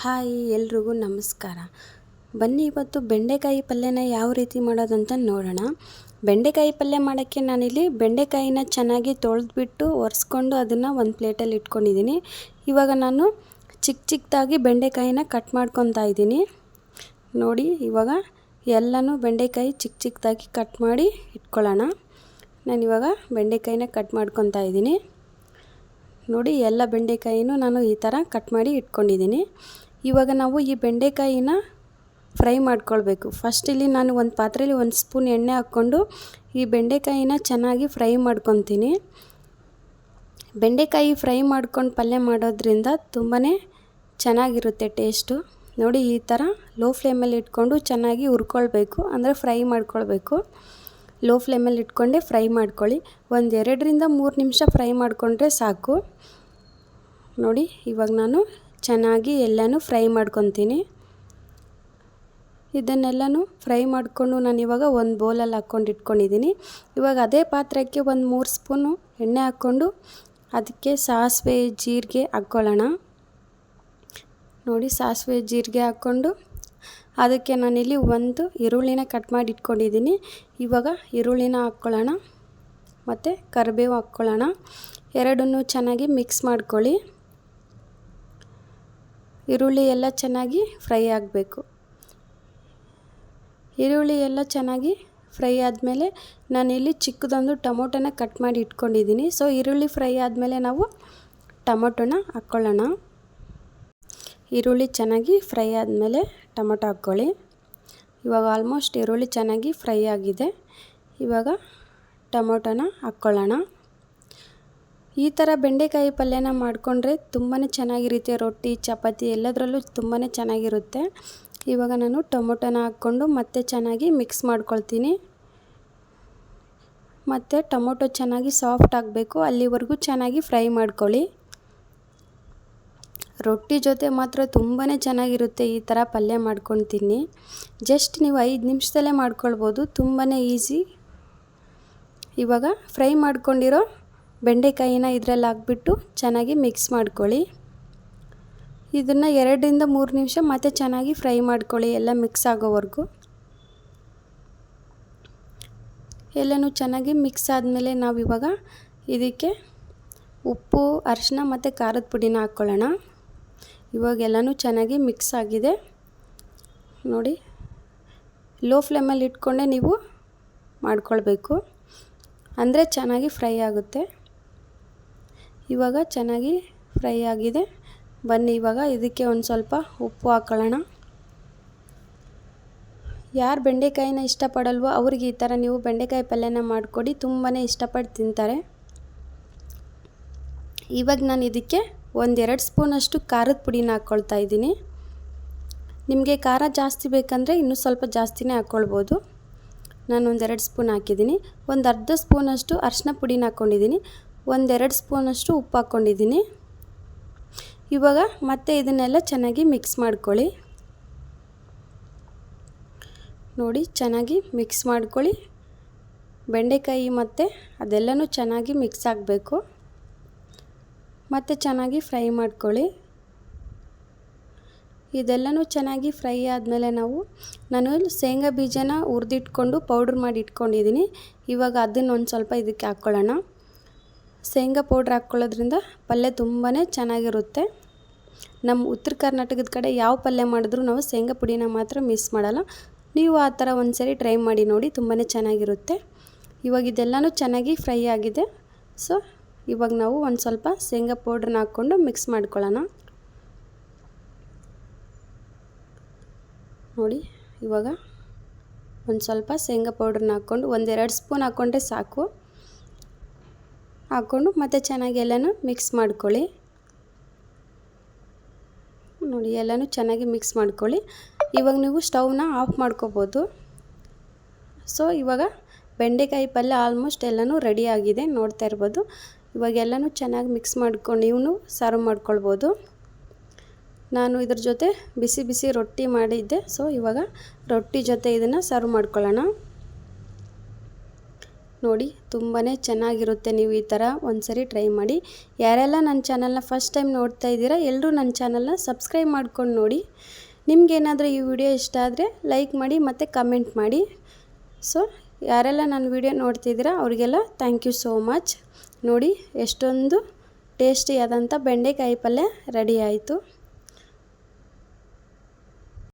Hi ಎಲ್ರಿಗೂ ನಮಸ್ಕಾರ. ಬನ್ನಿ ಇವತ್ತು ಬೆಂಡೆಕಾಯಿ ಪಲ್ಯನ ಯಾವ ರೀತಿ ಮಾಡೋದಂತ ನೋಡೋಣ. ಬೆಂಡೆಕಾಯಿ ಪಲ್ಯ ಮಾಡೋಕ್ಕೆ ನಾನಿಲ್ಲಿ ಬೆಂಡೆಕಾಯಿನ ಚೆನ್ನಾಗಿ ತೊಳೆದ್ಬಿಟ್ಟು ಒರೆಸ್ಕೊಂಡು ಅದನ್ನು ಒಂದು ಪ್ಲೇಟಲ್ಲಿ ಇಟ್ಕೊಂಡಿದ್ದೀನಿ. ಇವಾಗ ನಾನು ಚಿಕ್ಕದಾಗಿ ಬೆಂಡೆಕಾಯಿನ ಕಟ್ ಮಾಡ್ಕೊತಾ ಇದ್ದೀನಿ. ನೋಡಿ, ಇವಾಗ ಎಲ್ಲನೂ ಬೆಂಡೆಕಾಯಿ ಚಿಕ್ಕದಾಗಿ ಕಟ್ ಮಾಡಿ ಇಟ್ಕೊಳ್ಳೋಣ. ನಾನಿವಾಗ ಬೆಂಡೆಕಾಯಿನ ಕಟ್ ಮಾಡ್ಕೊತಾ ಇದ್ದೀನಿ. ನೋಡಿ, ಎಲ್ಲ ಬೆಂಡೆಕಾಯಿನೂ ನಾನು ಈ ಥರ ಕಟ್ ಮಾಡಿ ಇಟ್ಕೊಂಡಿದ್ದೀನಿ. ಇವಾಗ ನಾವು ಈ ಬೆಂಡೆಕಾಯಿನ ಫ್ರೈ ಮಾಡ್ಕೊಳ್ಬೇಕು. ಫಸ್ಟ್ ಇಲ್ಲಿ ನಾನು ಒಂದು ಪಾತ್ರೆಯಲ್ಲಿ 1 ಸ್ಪೂನ್ ಎಣ್ಣೆ ಹಾಕ್ಕೊಂಡು ಈ ಬೆಂಡೆಕಾಯಿನ ಚೆನ್ನಾಗಿ ಫ್ರೈ ಮಾಡ್ಕೊತೀನಿ. ಬೆಂಡೆಕಾಯಿ ಫ್ರೈ ಮಾಡ್ಕೊಂಡು ಪಲ್ಯ ಮಾಡೋದ್ರಿಂದ ತುಂಬಾ ಚೆನ್ನಾಗಿರುತ್ತೆ ಟೇಸ್ಟು. ನೋಡಿ, ಈ ಥರ ಲೋ ಫ್ಲೇಮಲ್ಲಿ ಇಟ್ಕೊಂಡು ಚೆನ್ನಾಗಿ ಹುರ್ಕೊಳ್ಬೇಕು, ಅಂದರೆ ಫ್ರೈ ಮಾಡ್ಕೊಳ್ಬೇಕು. ಲೋ ಫ್ಲೇಮಲ್ಲಿ ಇಟ್ಕೊಂಡೆ ಫ್ರೈ ಮಾಡ್ಕೊಳ್ಳಿ. 2 3 ನಿಮಿಷ ಫ್ರೈ ಮಾಡಿಕೊಂಡ್ರೆ ಸಾಕು. ನೋಡಿ, ಇವಾಗ ನಾನು ಚೆನ್ನಾಗಿ ಎಲ್ಲನೂ ಫ್ರೈ ಮಾಡ್ಕೊತೀನಿ. ಇದನ್ನೆಲ್ಲನೂ ಫ್ರೈ ಮಾಡಿಕೊಂಡು ನಾನು ಇವಾಗ ಒಂದು ಬೌಲಲ್ಲಿ ಹಾಕ್ಕೊಂಡು ಇಟ್ಕೊಂಡಿದ್ದೀನಿ. ಇವಾಗ ಅದೇ ಪಾತ್ರಕ್ಕೆ 3 ಸ್ಪೂನು ಎಣ್ಣೆ ಹಾಕ್ಕೊಂಡು ಅದಕ್ಕೆ ಸಾಸಿವೆ ಜೀರಿಗೆ ಹಾಕ್ಕೊಳ್ಳೋಣ. ನೋಡಿ, ಸಾಸಿವೆ ಜೀರಿಗೆ ಹಾಕ್ಕೊಂಡು ಅದಕ್ಕೆ ನಾನಿಲ್ಲಿ 1 ಈರುಳ್ಳಿನ ಕಟ್ ಮಾಡಿ ಇಟ್ಕೊಂಡಿದ್ದೀನಿ. ಇವಾಗ ಈರುಳ್ಳಿನ ಹಾಕ್ಕೊಳ್ಳೋಣ ಮತ್ತು ಕರಿಬೇವು ಹಾಕ್ಕೊಳ್ಳೋಣ. ಎರಡನ್ನೂ ಚೆನ್ನಾಗಿ ಮಿಕ್ಸ್ ಮಾಡ್ಕೊಳ್ಳಿ. ಈರುಳ್ಳಿ ಎಲ್ಲ ಚೆನ್ನಾಗಿ ಫ್ರೈ ಆಗಬೇಕು. ಈರುಳ್ಳಿ ಎಲ್ಲ ಚೆನ್ನಾಗಿ ಫ್ರೈ ಆದಮೇಲೆ ನಾನಿಲ್ಲಿ ಚಿಕ್ಕದೊಂದು ಟೊಮೊಟೊನ ಕಟ್ ಮಾಡಿ ಇಟ್ಕೊಂಡಿದ್ದೀನಿ. ಸೊ ಈರುಳ್ಳಿ ಫ್ರೈ ಆದಮೇಲೆ ನಾವು ಟೊಮೊಟೊನ ಹಾಕ್ಕೊಳ್ಳೋಣ. ಈರುಳ್ಳಿ ಚೆನ್ನಾಗಿ ಫ್ರೈ ಆದಮೇಲೆ ಟೊಮೊಟೊ ಹಾಕ್ಕೊಳ್ಳಿ. ಇವಾಗ ಆಲ್ಮೋಸ್ಟ್ ಈರುಳ್ಳಿ ಚೆನ್ನಾಗಿ ಫ್ರೈ ಆಗಿದೆ. ಇವಾಗ ಟೊಮೊಟೊನ ಹಾಕ್ಕೊಳ್ಳೋಣ. ಈ ಥರ ಬೆಂಡೆಕಾಯಿ ಪಲ್ಯನ ಮಾಡಿಕೊಂಡ್ರೆ ತುಂಬಾ ಚೆನ್ನಾಗಿರುತ್ತೆ. ರೊಟ್ಟಿ ಚಪಾತಿ ಎಲ್ಲದರಲ್ಲೂ ತುಂಬಾ ಚೆನ್ನಾಗಿರುತ್ತೆ. ಇವಾಗ ನಾನು ಟೊಮೊಟೊನ ಹಾಕ್ಕೊಂಡು ಮತ್ತೆ ಚೆನ್ನಾಗಿ ಮಿಕ್ಸ್ ಮಾಡ್ಕೊಳ್ತೀನಿ. ಮತ್ತು ಟೊಮೊಟೊ ಚೆನ್ನಾಗಿ ಸಾಫ್ಟ್ ಆಗಬೇಕು, ಅಲ್ಲಿವರೆಗೂ ಚೆನ್ನಾಗಿ ಫ್ರೈ ಮಾಡ್ಕೊಳ್ಳಿ. ರೊಟ್ಟಿ ಜೊತೆ ಮಾತ್ರ ತುಂಬಾ ಚೆನ್ನಾಗಿರುತ್ತೆ ಈ ಥರ ಪಲ್ಯ ಮಾಡ್ಕೊಂಡು ತಿನ್ನಿ. ಜಸ್ಟ್ ನೀವು 5 ನಿಮಿಷದಲ್ಲೇ ಮಾಡ್ಕೊಳ್ಬೋದು, ತುಂಬಾ ಈಸಿ. ಇವಾಗ ಫ್ರೈ ಮಾಡ್ಕೊಂಡಿರೋ ಬೆಂಡೆಕಾಯಿನ ಇದರಲ್ಲಿ ಹಾಕ್ಬಿಟ್ಟು ಚೆನ್ನಾಗಿ ಮಿಕ್ಸ್ ಮಾಡ್ಕೊಳ್ಳಿ. ಇದನ್ನು 2 3 ನಿಮಿಷ ಮತ್ತೆ ಚೆನ್ನಾಗಿ ಫ್ರೈ ಮಾಡ್ಕೊಳ್ಳಿ, ಎಲ್ಲ ಮಿಕ್ಸ್ ಆಗೋವರೆಗೂ. ಎಲ್ಲನೂ ಚೆನ್ನಾಗಿ ಮಿಕ್ಸ್ ಆದಮೇಲೆ ನಾವಿವಾಗ ಇದಕ್ಕೆ ಉಪ್ಪು, ಅರಿಶಿನ ಮತ್ತು ಖಾರದ ಪುಡಿನ ಹಾಕ್ಕೊಳ್ಳೋಣ. ಇವಾಗ ಎಲ್ಲನೂ ಚೆನ್ನಾಗಿ ಮಿಕ್ಸ್ ಆಗಿದೆ. ನೋಡಿ, ಲೋ ಫ್ಲೇಮಲ್ಲಿ ಇಟ್ಕೊಂಡೆ ನೀವು ಮಾಡ್ಕೊಳ್ಬೇಕು, ಅಂದರೆ ಚೆನ್ನಾಗಿ ಫ್ರೈ ಆಗುತ್ತೆ. ಇವಾಗ ಚೆನ್ನಾಗಿ ಫ್ರೈ ಆಗಿದೆ. ಬನ್ನಿ ಇವಾಗ ಇದಕ್ಕೆ ಒಂದು ಸ್ವಲ್ಪ ಉಪ್ಪು ಹಾಕ್ಕೊಳ್ಳೋಣ. ಯಾರು ಬೆಂಡೆಕಾಯಿನ ಇಷ್ಟಪಡಲ್ವೋ ಅವ್ರಿಗೆ ಈ ಥರ ನೀವು ಬೆಂಡೆಕಾಯಿ ಪಲ್ಯನ ಮಾಡಿಕೊಡಿ, ತುಂಬಾ ಇಷ್ಟಪಟ್ಟು ತಿಂತಾರೆ. ಇವಾಗ ನಾನು ಇದಕ್ಕೆ 2 ಸ್ಪೂನಷ್ಟು ಖಾರದ ಪುಡಿನ ಹಾಕ್ಕೊಳ್ತಾ ಇದ್ದೀನಿ. ನಿಮಗೆ ಖಾರ ಜಾಸ್ತಿ ಬೇಕಂದರೆ ಇನ್ನೂ ಸ್ವಲ್ಪ ಜಾಸ್ತಿನೇ ಹಾಕ್ಕೊಳ್ಬೋದು. ನಾನು 2 ಸ್ಪೂನ್ ಹಾಕಿದ್ದೀನಿ. ಅರ್ಧ ಸ್ಪೂನಷ್ಟು ಅರಿಶಿನ ಪುಡಿನ ಹಾಕ್ಕೊಂಡಿದ್ದೀನಿ. 2 ಸ್ಪೂನಷ್ಟು ಉಪ್ಪು ಹಾಕ್ಕೊಂಡಿದ್ದೀನಿ. ಇವಾಗ ಮತ್ತೆ ಇದನ್ನೆಲ್ಲ ಚೆನ್ನಾಗಿ ಮಿಕ್ಸ್ ಮಾಡ್ಕೊಳ್ಳಿ. ನೋಡಿ, ಚೆನ್ನಾಗಿ ಮಿಕ್ಸ್ ಮಾಡ್ಕೊಳ್ಳಿ. ಬೆಂಡೆಕಾಯಿ ಮತ್ತು ಅದೆಲ್ಲನೂ ಚೆನ್ನಾಗಿ ಮಿಕ್ಸ್ ಆಗಬೇಕು. ಮತ್ತು ಚೆನ್ನಾಗಿ ಫ್ರೈ ಮಾಡ್ಕೊಳ್ಳಿ. ಇದೆಲ್ಲನೂ ಚೆನ್ನಾಗಿ ಫ್ರೈ ಆದಮೇಲೆ ನಾನು ಶೇಂಗಾ ಬೀಜನ ಹುರಿದಿಟ್ಕೊಂಡು ಪೌಡ್ರ್ ಮಾಡಿ ಇಟ್ಕೊಂಡಿದ್ದೀನಿ. ಇವಾಗ ಅದನ್ನು ಒಂದು ಸ್ವಲ್ಪ ಇದಕ್ಕೆ ಹಾಕ್ಕೊಳ್ಳೋಣ. ಶೇಂಗಾ ಪೌಡ್ರ್ ಹಾಕ್ಕೊಳ್ಳೋದ್ರಿಂದ ಪಲ್ಯ ತುಂಬಾ ಚೆನ್ನಾಗಿರುತ್ತೆ. ನಮ್ಮ ಉತ್ತರ ಕರ್ನಾಟಕದ ಕಡೆ ಯಾವ ಪಲ್ಯ ಮಾಡಿದ್ರೂ ನಾವು ಶೇಂಗಾ ಪುಡಿನ ಮಾತ್ರ ಮಿಸ್ ಮಾಡಲ್ಲ. ನೀವು ಆ ಥರ ಒಂದು ಸರಿ ಟ್ರೈ ಮಾಡಿ ನೋಡಿ, ತುಂಬಾ ಚೆನ್ನಾಗಿರುತ್ತೆ. ಇವಾಗ ಇದೆಲ್ಲನೂ ಚೆನ್ನಾಗಿ ಫ್ರೈ ಆಗಿದೆ. ಸೊ ಇವಾಗ ನಾವು ಒಂದು ಸ್ವಲ್ಪ ಶೇಂಗಾ ಪೌಡ್ರನ್ನ ಹಾಕ್ಕೊಂಡು ಮಿಕ್ಸ್ ಮಾಡ್ಕೊಳ್ಳೋಣ. ನೋಡಿ, ಇವಾಗ ಒಂದು ಸ್ವಲ್ಪ ಶೇಂಗಾ ಪೌಡ್ರನ್ನ ಹಾಕ್ಕೊಂಡು 2 ಸ್ಪೂನ್ ಹಾಕ್ಕೊಂಡ್ರೆ ಸಾಕು. ಹಾಕ್ಕೊಂಡು ಮತ್ತೆ ಚೆನ್ನಾಗಿ ಎಲ್ಲನೂ ಮಿಕ್ಸ್ ಮಾಡ್ಕೊಳ್ಳಿ. ನೋಡಿ, ಎಲ್ಲನೂ ಚೆನ್ನಾಗಿ ಮಿಕ್ಸ್ ಮಾಡ್ಕೊಳ್ಳಿ. ಇವಾಗ ನೀವು ಸ್ಟವ್ನ ಆಫ್ ಮಾಡ್ಕೋಬೋದು. ಸೊ ಇವಾಗ ಬೆಂಡೆಕಾಯಿ ಪಲ್ಯ ಆಲ್ಮೋಸ್ಟ್ ಎಲ್ಲನೂ ರೆಡಿ ಆಗಿದೆ, ನೋಡ್ತಾ ಇರ್ಬೋದು. ಇವಾಗ ಎಲ್ಲನೂ ಚೆನ್ನಾಗಿ ಮಿಕ್ಸ್ ಮಾಡ್ಕೊಂಡು ಇವನು ಸರ್ವ್ ಮಾಡ್ಕೊಳ್ಬೋದು. ನಾನು ಇದ್ರ ಜೊತೆ ಬಿಸಿ ಬಿಸಿ ರೊಟ್ಟಿ ಮಾಡಿದ್ದೆ. ಸೊ ಇವಾಗ ರೊಟ್ಟಿ ಜೊತೆ ಇದನ್ನು ಸರ್ವ್ ಮಾಡ್ಕೊಳ್ಳೋಣ. ನೋಡಿ ತುಂಬಾ ಚೆನ್ನಾಗಿರುತ್ತೆ. ನೀವು ಈ ಥರ ಒಂದ್ಸರಿ ಟ್ರೈ ಮಾಡಿ. ಯಾರೆಲ್ಲ ನನ್ನ ಚಾನಲ್ನ ಫಸ್ಟ್ ಟೈಮ್ ನೋಡ್ತಾ ಇದ್ದೀರಾ ಎಲ್ಲರೂ ನನ್ನ ಚಾನಲ್ನ ಸಬ್ಸ್ಕ್ರೈಬ್ ಮಾಡ್ಕೊಂಡು ನೋಡಿ. ನಿಮಗೇನಾದರೂ ಈ ವಿಡಿಯೋ ಇಷ್ಟ ಆದರೆ ಲೈಕ್ ಮಾಡಿ ಮತ್ತು ಕಮೆಂಟ್ ಮಾಡಿ. ಸೊ ಯಾರೆಲ್ಲ ನನ್ನ ವಿಡಿಯೋ ನೋಡ್ತಿದ್ದೀರಾ ಅವರಿಗೆಲ್ಲ ಥ್ಯಾಂಕ್ ಯು ಸೋ ಮಚ್. ನೋಡಿ ಎಷ್ಟೊಂದು ಟೇಸ್ಟಿಯಾದಂಥ ಬೆಂಡೆಕಾಯಿ ಪಲ್ಯ ರೆಡಿ ಆಯಿತು.